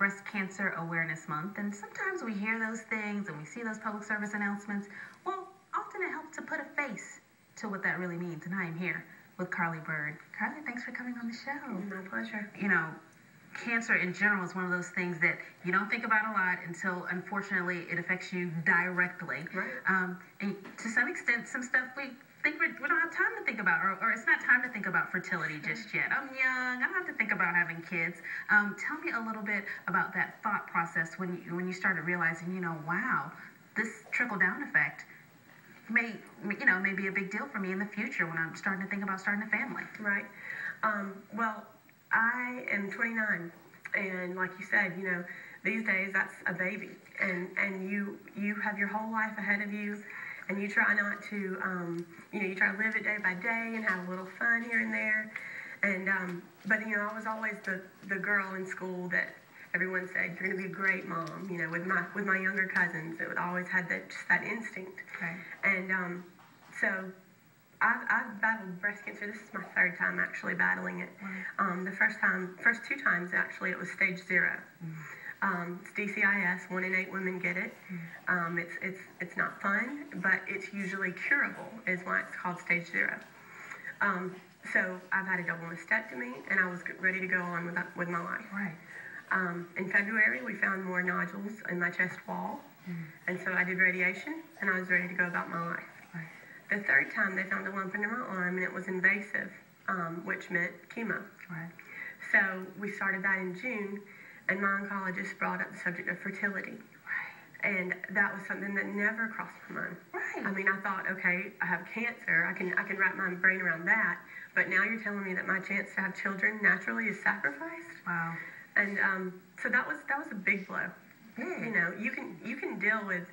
Breast Cancer Awareness Month, and sometimes we hear those things and we see those public service announcements. Well, often it helps to put a face to what that really means, and I am here with Carly Bird. Carly, thanks for coming on the show. My pleasure. You know, cancer in general is one of those things that you don't think about a lot until, unfortunately, it affects you directly. Right. And to some extent, some stuff we think we don't have time to think about, or it's not time to think about fertility just yet. I'm young. I don't have to think about having kids. Tell me a little bit about that thought process when you started realizing, wow, this trickle-down effect may be a big deal for me in the future when I'm starting to think about starting a family. Right. Well, I am 29, and like you said, these days that's a baby, and you have your whole life ahead of you, and you try not to, you try to live it day by day and have a little fun here and there, and but I was always the girl in school that everyone said, you're going to be a great mom. With my younger cousins, it always had that instinct. Okay. And so I've battled breast cancer. This is my third time actually battling it. Wow. The first two times actually, it was stage 0. It's DCIS. 1 in 8 women get it. It's not fun, but it's usually curable, is why it's called stage 0. So I've had a double mastectomy, and I was ready to go on with my life. Right. In February, we found more nodules in my chest wall, and so I did radiation, and I was ready to go about my life. Right. The third time, they found a lump under my arm, and it was invasive, which meant chemo. Right. So we started that in June, and my oncologist brought up the subject of fertility. Right. And that was something that never crossed my mind. Right. I mean, I thought, okay, I have cancer. I can wrap my brain around that. But now you're telling me that my chance to have children naturally is sacrificed. Wow. And so that was a big blow. Yeah. You can deal with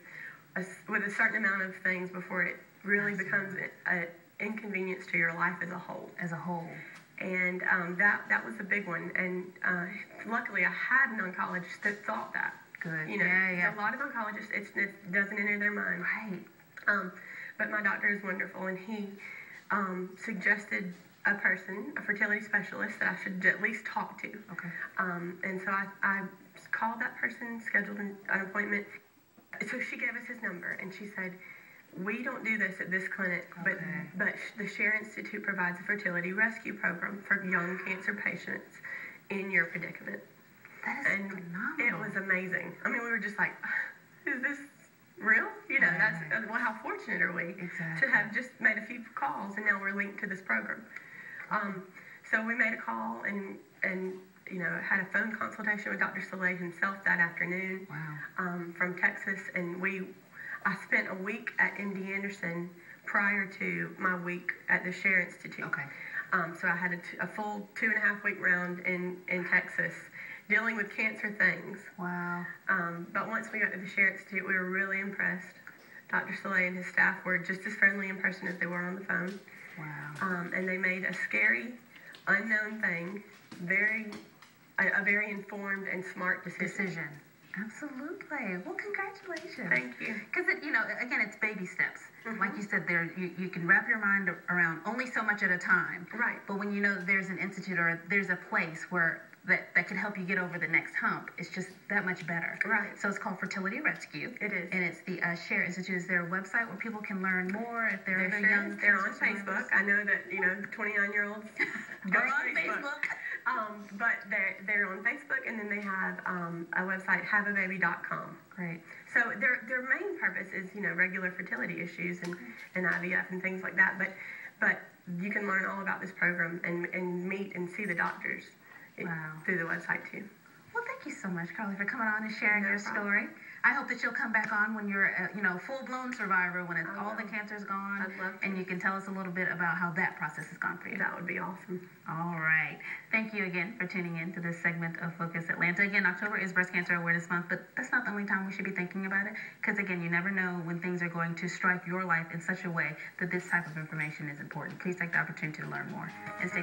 a certain amount of things before it really becomes an inconvenience to your life as a whole. As a whole. And that was a big one. And luckily, I had an oncologist that thought that. Good. A lot of oncologists, it doesn't enter their mind. Right. But my doctor is wonderful, and he suggested a fertility specialist that I should at least talk to. Okay. And so I called that person, scheduled an appointment. So she gave us his number, and she said, we don't do this at this clinic, but the Share Institute provides a fertility rescue program for young cancer patients in your predicament. That is phenomenal. It was amazing. I mean, we were just like, is this real? Well, how fortunate are we to have just made a few calls, and now we're linked to this program. So we made a call and had a phone consultation with Dr. Soleil himself that afternoon. Wow. From Texas, and I spent a week at MD Anderson prior to my week at the Share Institute. Okay. So I had a full 2.5-week round in Texas dealing with cancer things. Wow. But once we got to the Share Institute, we were really impressed. Dr. Soleil and his staff were just as friendly in person as they were on the phone. Wow. And they made a scary, unknown thing a very informed and smart decision. Absolutely. Well, congratulations. Thank you. Because, again, it's baby steps. Like you said, you can wrap your mind around only so much at a time. Right. But when there's an institute or there's a place where that can help you get over the next hump, it's just that much better. Right. So it's called Fertility Rescue. It is. And it's the Share Institute. Is there a website where people can learn more if they're young? They're on Facebook. I know that 29-year-olds are on Facebook. But they're on Facebook, and then they have a website, haveababy.com. Great. So their main purpose is regular fertility issues and IVF and things like that. But you can learn all about this program and meet and see the doctors. Wow. Through the website too. Well, thank you so much, Carly, for coming on and sharing your story. I hope that you'll come back on when you're a full-blown survivor, when all the cancer's gone. I'd love to. And you can tell us a little bit about how that process has gone for you. That would be awesome. All right. Thank you again for tuning in to this segment of Focus Atlanta. Again, October is Breast Cancer Awareness Month, but that's not the only time we should be thinking about it, because, again, you never know when things are going to strike your life in such a way that this type of information is important. Please take the opportunity to learn more and stay